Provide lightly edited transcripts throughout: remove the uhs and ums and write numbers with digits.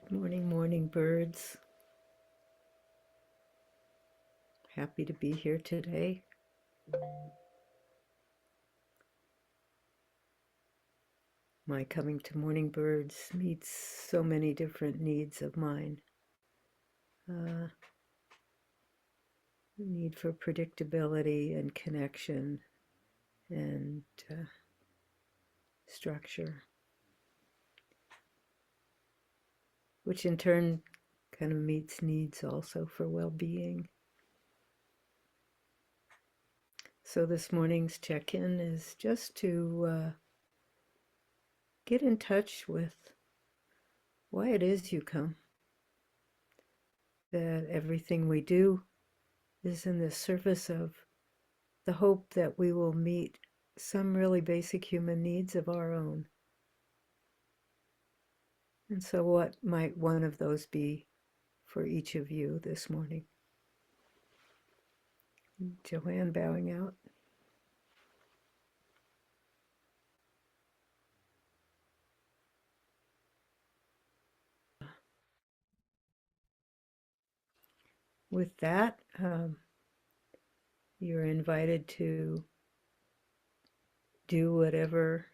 Good morning, morning birds. Happy to be here today. My coming to Morning Birds meets so many different needs of mine. The need for predictability and connection and structure, which in turn kind of meets needs also for well-being. So this morning's check-in is just to get in touch with why it is you come, that everything we do is in the service of the hope that we will meet some really basic human needs of our own. And so what might one of those be for each of you this morning? Joanne bowing out. With that, you're invited to do whatever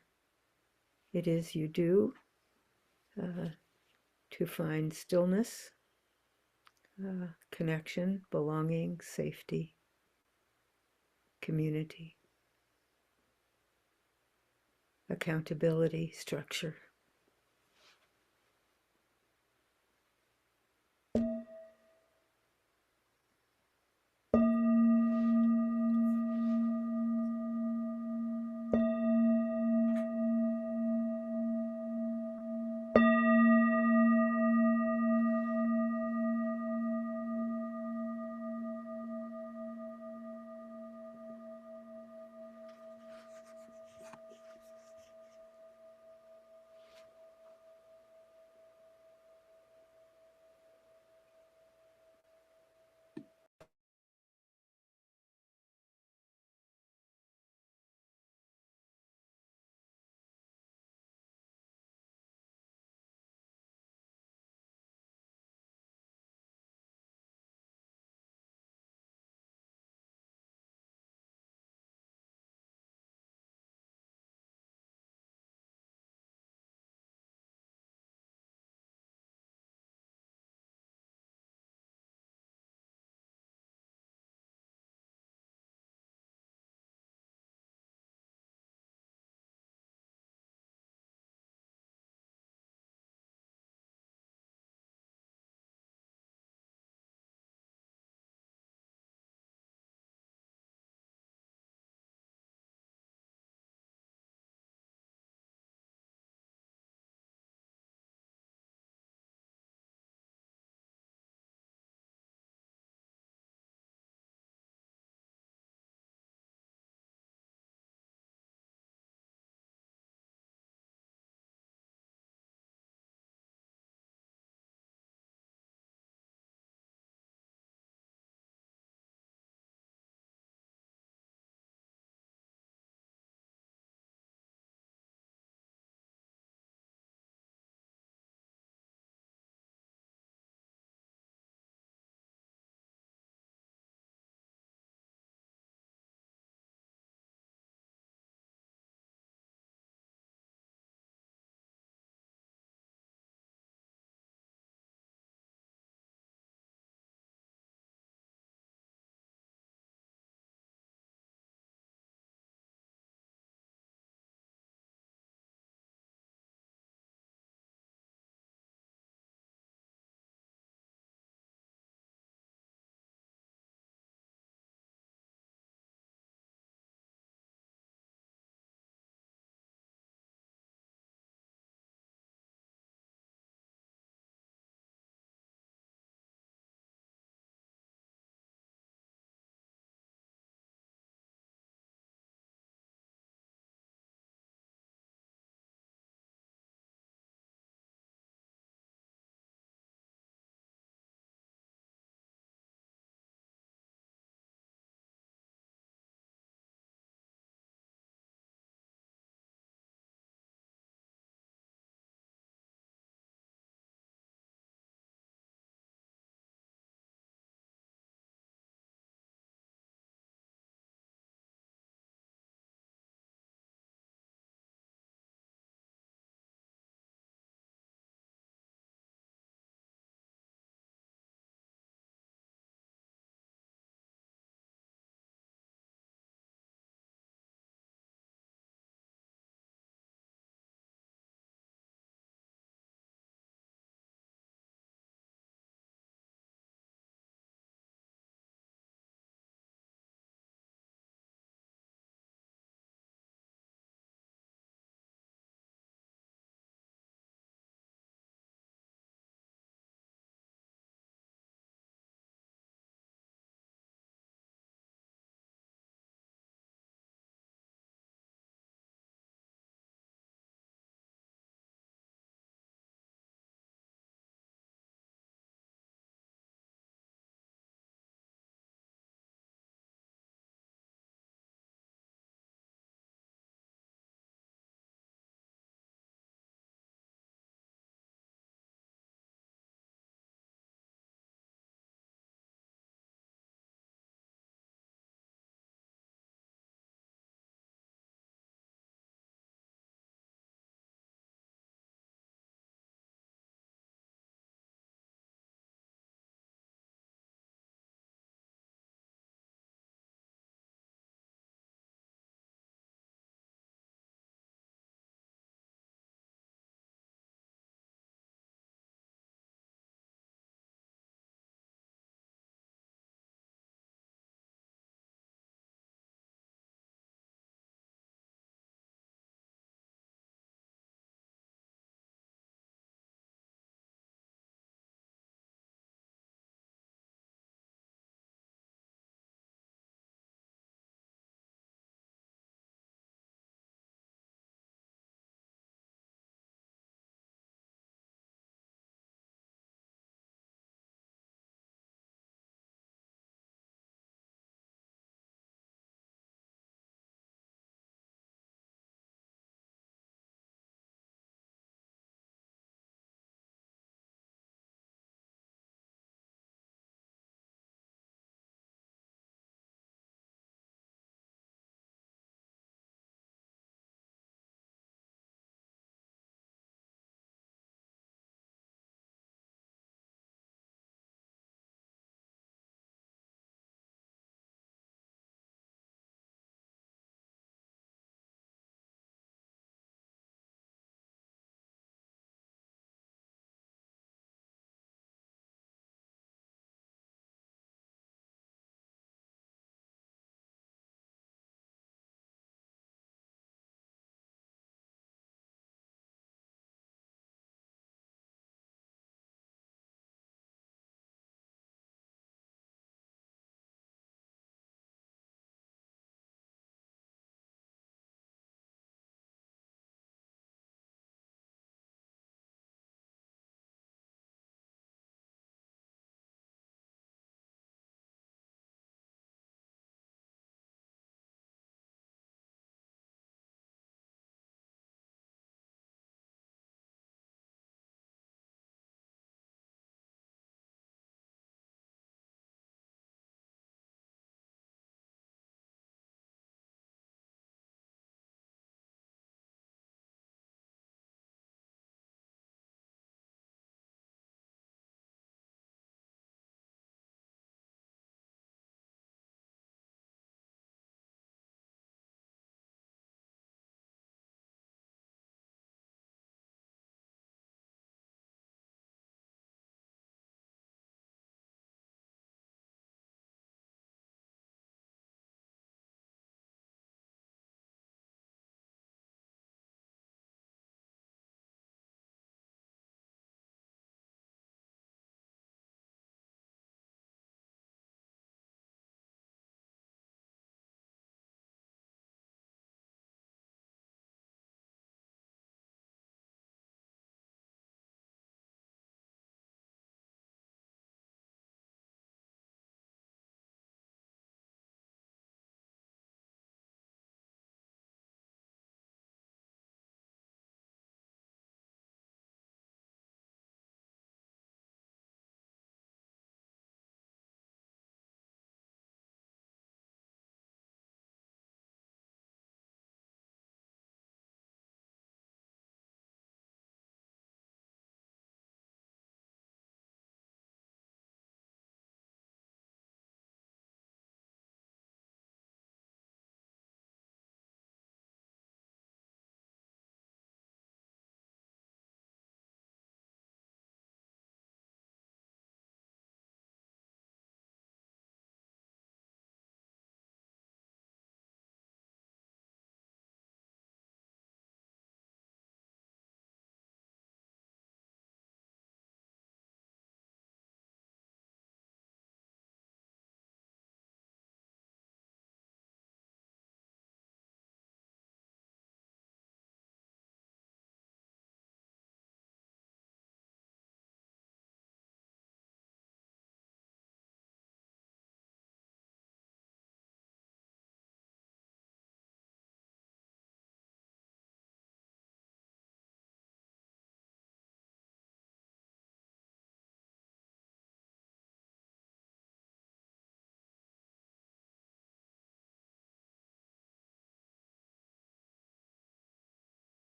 it is you do to find stillness, connection, belonging, safety, community, accountability, structure.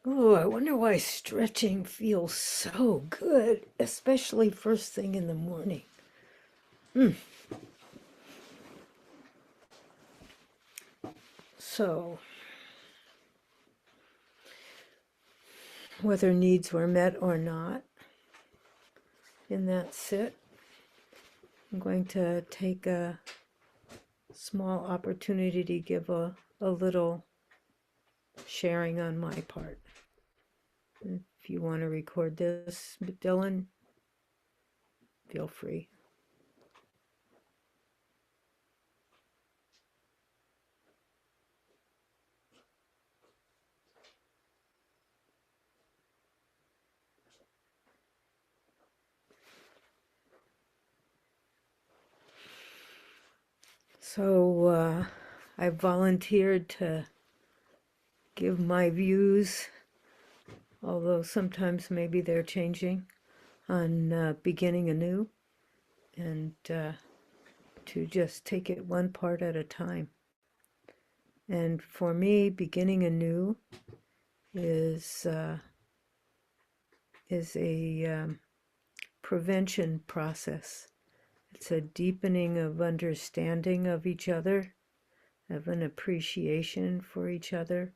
Oh, I wonder why stretching feels so good, especially first thing in the morning. So, whether needs were met or not in that sit, I'm going to take a small opportunity to give a little sharing on my part. If you want to record this, Dylan, feel free. So, I volunteered to give my views, although sometimes maybe they're changing, on Beginning Anew, and to just take it one part at a time. And for me, Beginning Anew is a prevention process. It's a deepening of understanding of each other, of an appreciation for each other.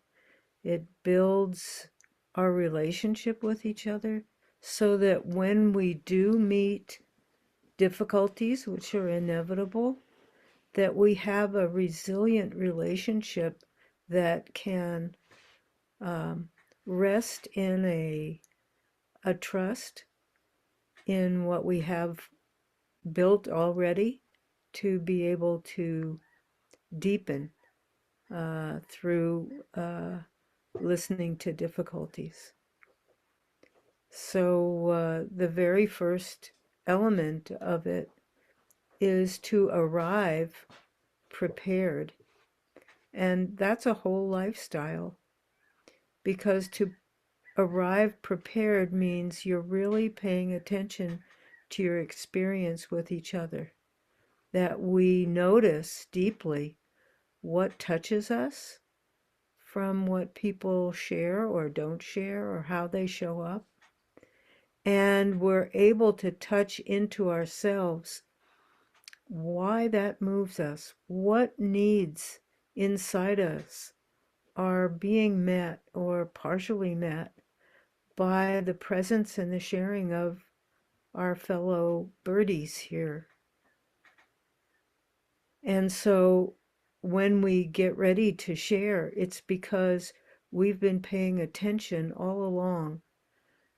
It builds our relationship with each other so that when we do meet difficulties, which are inevitable, that we have a resilient relationship that can rest in a trust in what we have built already to be able to deepen through listening to difficulties. So the very first element of it is to arrive prepared. And that's a whole lifestyle, because to arrive prepared means you're really paying attention to your experience with each other, that we notice deeply what touches us from what people share or don't share or how they show up. And we're able to touch into ourselves why that moves us, what needs inside us are being met or partially met by the presence and the sharing of our fellow birdies here. And so when we get ready to share, it's because we've been paying attention all along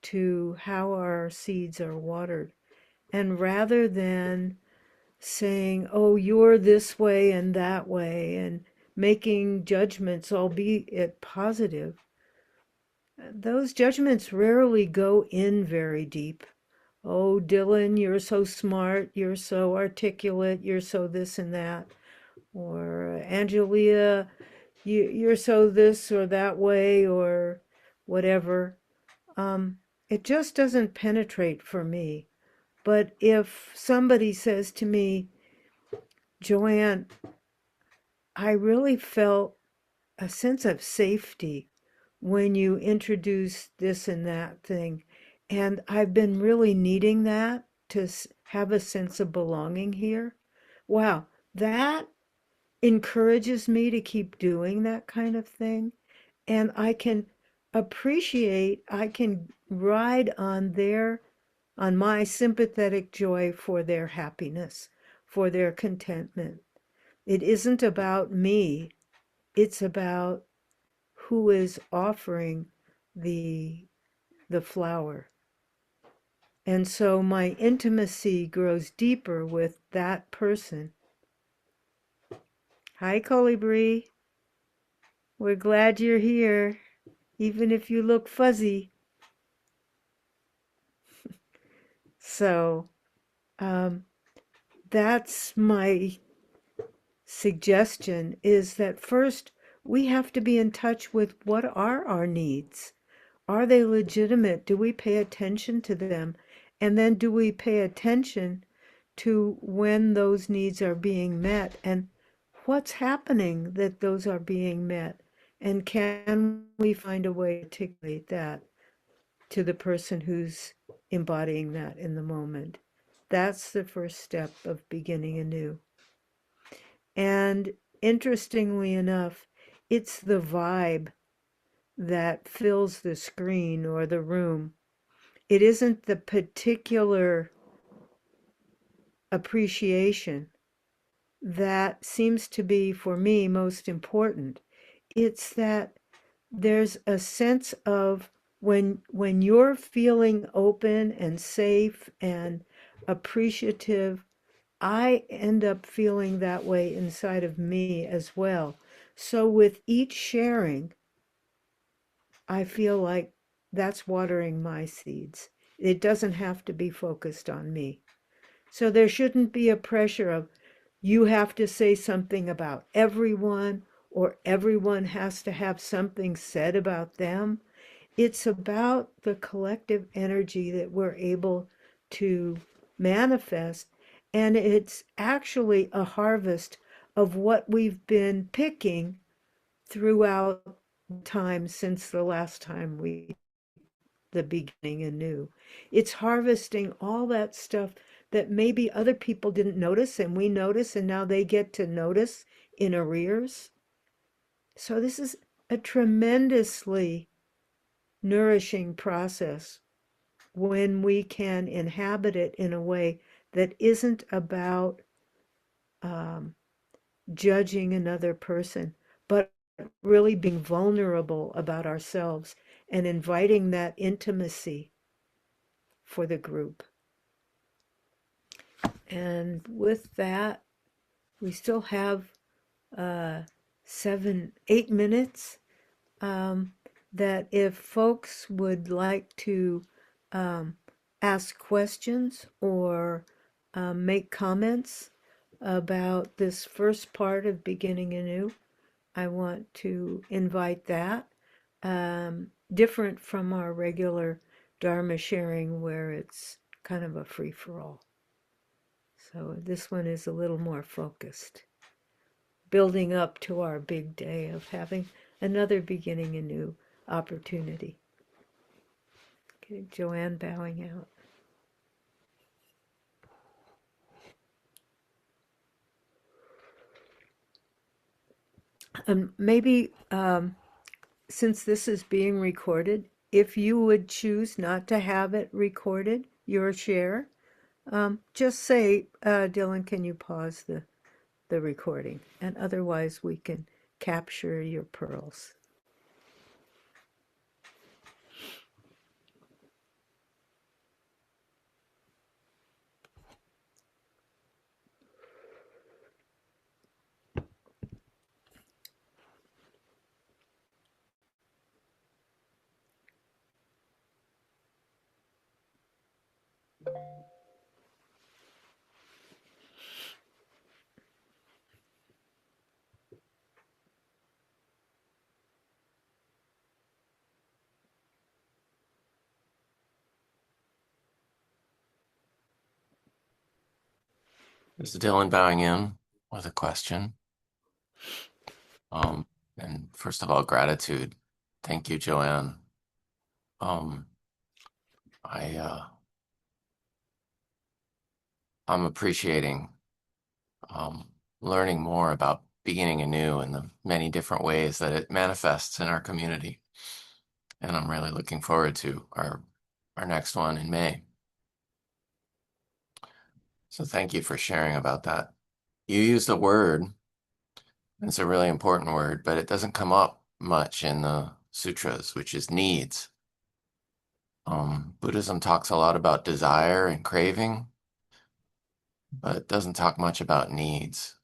to how our seeds are watered. And rather than saying, oh, you're this way and that way, and making judgments, albeit positive, those judgments rarely go in very deep. Oh, Dylan, you're so smart, you're so articulate, you're so this and that. Or Angelia, you're so this or that way, or whatever. It just doesn't penetrate for me. But if somebody says to me, Joanne, I really felt a sense of safety when you introduced this and that thing, and I've been really needing that to have a sense of belonging here. Wow, that encourages me to keep doing that kind of thing. And I can appreciate, I can ride on my sympathetic joy for their happiness, for their contentment. It isn't about me, it's about who is offering the the flower. And so my intimacy grows deeper with that person. Hi, Colibri. We're glad you're here, even if you look fuzzy. So that's my suggestion, is that first we have to be in touch with what are our needs. Are they legitimate? Do we pay attention to them? And then do we pay attention to when those needs are being met and what's happening that those are being met? And can we find a way to articulate that to the person who's embodying that in the moment? That's the first step of beginning anew. And interestingly enough, it's the vibe that fills the screen or the room. It isn't the particular appreciation that seems to be, for me, most important. It's that there's a sense of when you're feeling open and safe and appreciative, I end up feeling that way inside of me as well. So with each sharing, I feel like that's watering my seeds. It doesn't have to be focused on me. So there shouldn't be a pressure of you have to say something about everyone or everyone has to have something said about them. It's about the collective energy that we're able to manifest. And it's actually a harvest of what we've been picking throughout time since the last time we the beginning anew. It's harvesting all that stuff that maybe other people didn't notice and we notice, and now they get to notice in arrears. So, this is a tremendously nourishing process when we can inhabit it in a way that isn't about um, judging another person, but really being vulnerable about ourselves and inviting that intimacy for the group. And with that, we still have uh, 8 minutes um, that if folks would like to um, ask questions or make comments about this first part of Beginning Anew, I want to invite that. Different from our regular Dharma sharing where it's kind of a free for all. So this one is a little more focused, building up to our big day of having another beginning anew opportunity. Okay, Joanne bowing out. And maybe since this is being recorded, if you would choose not to have it recorded, your share, just say, Dylan, can you pause the recording? And otherwise, we can capture your pearls. This is Dylan bowing in with a question. And first of all, gratitude. Thank you, Joanne. Um, I'm appreciating learning more about beginning anew and the many different ways that it manifests in our community. And I'm really looking forward to our next one in May. So thank you for sharing about that. You used a word, and it's a really important word, but it doesn't come up much in the sutras, which is needs. Buddhism talks a lot about desire and craving, but it doesn't talk much about needs.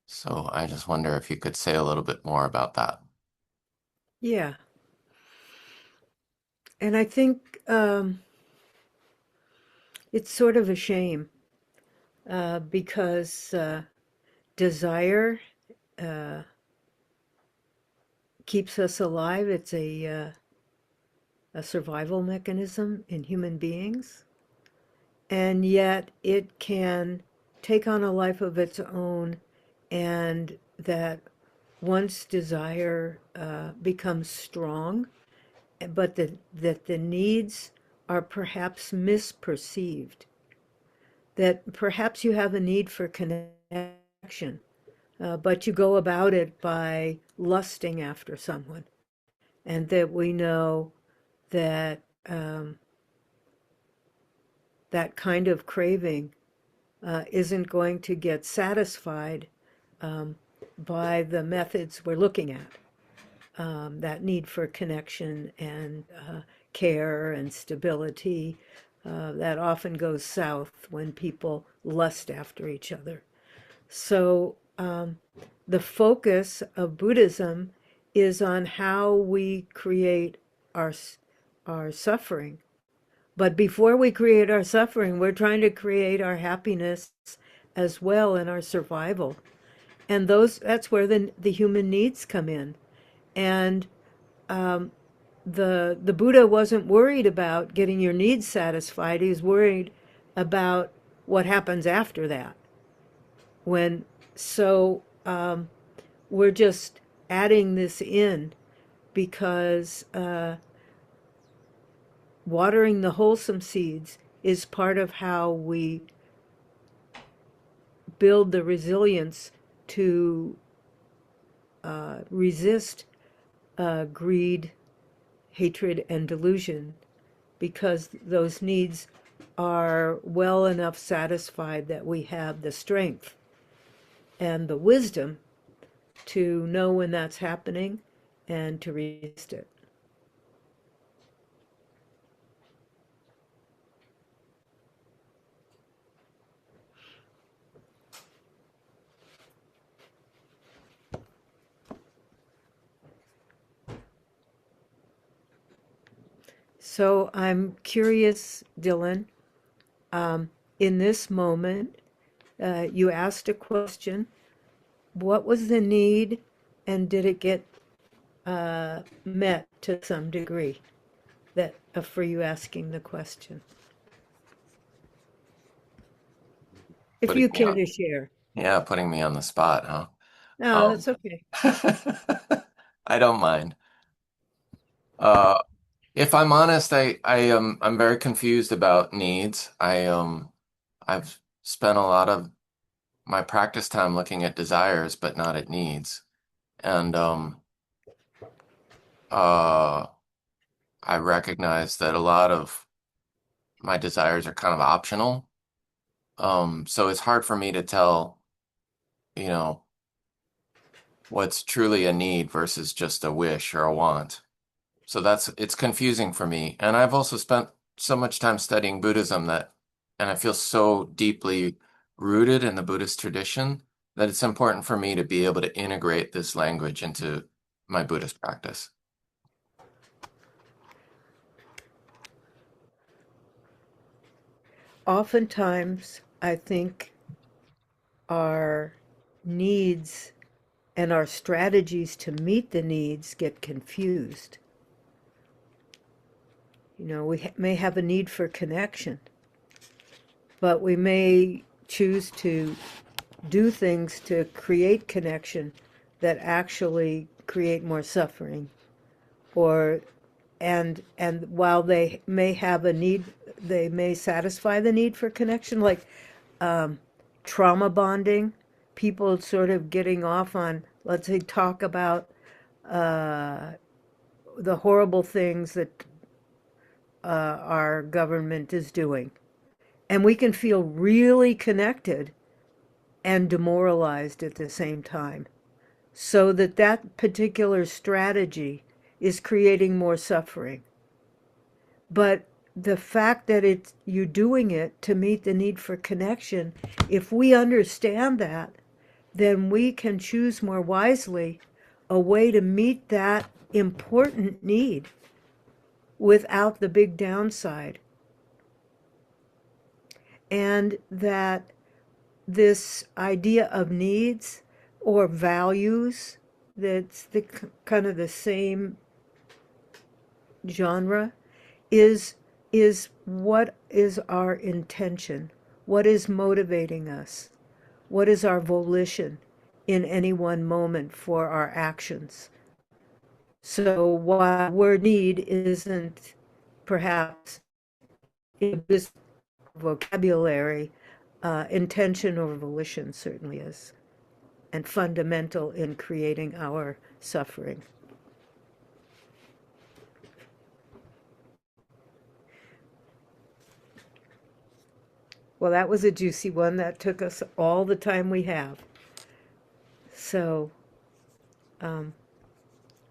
So I just wonder if you could say a little bit more about that. Yeah. And I think it's sort of a shame because desire uh, keeps us alive. It's a survival mechanism in human beings. And yet it can take on a life of its own, and that once desire becomes strong, but that the needs are perhaps misperceived, that perhaps you have a need for connection, but you go about it by lusting after someone, and that we know that that kind of craving isn't going to get satisfied um, by the methods we're looking at. That need for connection and care and stability that often goes south when people lust after each other. So the focus of Buddhism is on how we create our our suffering. But before we create our suffering, we're trying to create our happiness as well and our survival. And that's where the human needs come in. And the Buddha wasn't worried about getting your needs satisfied. He was worried about what happens after that. When so we're just adding this in because watering the wholesome seeds is part of how we build the resilience to resist greed, hatred, and delusion, because those needs are well enough satisfied that we have the strength and the wisdom to know when that's happening and to resist it. So I'm curious, Dylan, in this moment, you asked a question. What was the need, and did it get met to some degree that for you asking the question? If Putting you me care on, to share. yeah, putting me on the spot, huh? No, Um, that's okay. I don't mind. Uh, if I'm honest, I'm very confused about needs. I've spent a lot of my practice time looking at desires, but not at needs. And uh, I recognize that a lot of my desires are kind of optional. So it's hard for me to tell, you know, what's truly a need versus just a wish or a want. So it's confusing for me. And I've also spent so much time studying Buddhism and I feel so deeply rooted in the Buddhist tradition that it's important for me to be able to integrate this language into my Buddhist practice. Oftentimes, I think our needs and our strategies to meet the needs get confused. You know, may have a need for connection, but we may choose to do things to create connection that actually create more suffering, or and while they may have a need, they may satisfy the need for connection, like trauma bonding, people sort of getting off on, let's say, talk about the horrible things that our government is doing, and we can feel really connected and demoralized at the same time, so that that particular strategy is creating more suffering. But the fact that it's you doing it to meet the need for connection, if we understand that, then we can choose more wisely a way to meet that important need without the big downside. And that this idea of needs or values, that's the kind of the same genre, is is what is our intention, what is motivating us, what is our volition in any one moment for our actions. So while word need isn't perhaps in this vocabulary, intention or volition certainly is, and fundamental in creating our suffering. Well, that was a juicy one. That took us all the time we have. So um,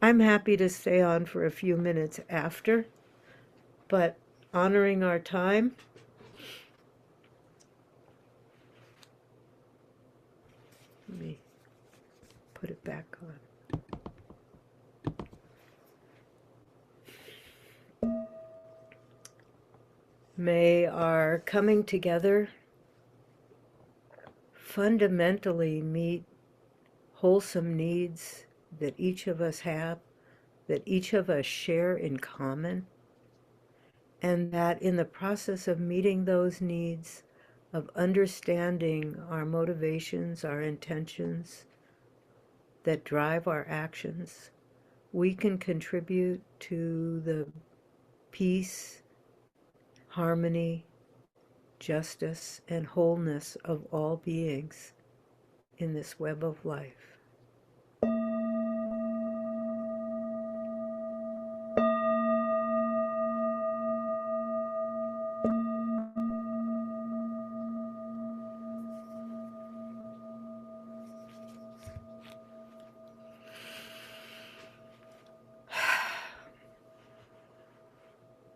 I'm happy to stay on for a few minutes after, but honoring our time, let me put it back on. May our coming together fundamentally meet wholesome needs that each of us have, that each of us share in common, and that in the process of meeting those needs, of understanding our motivations, our intentions that drive our actions, we can contribute to the peace, harmony, justice, and wholeness of all beings in this web of life.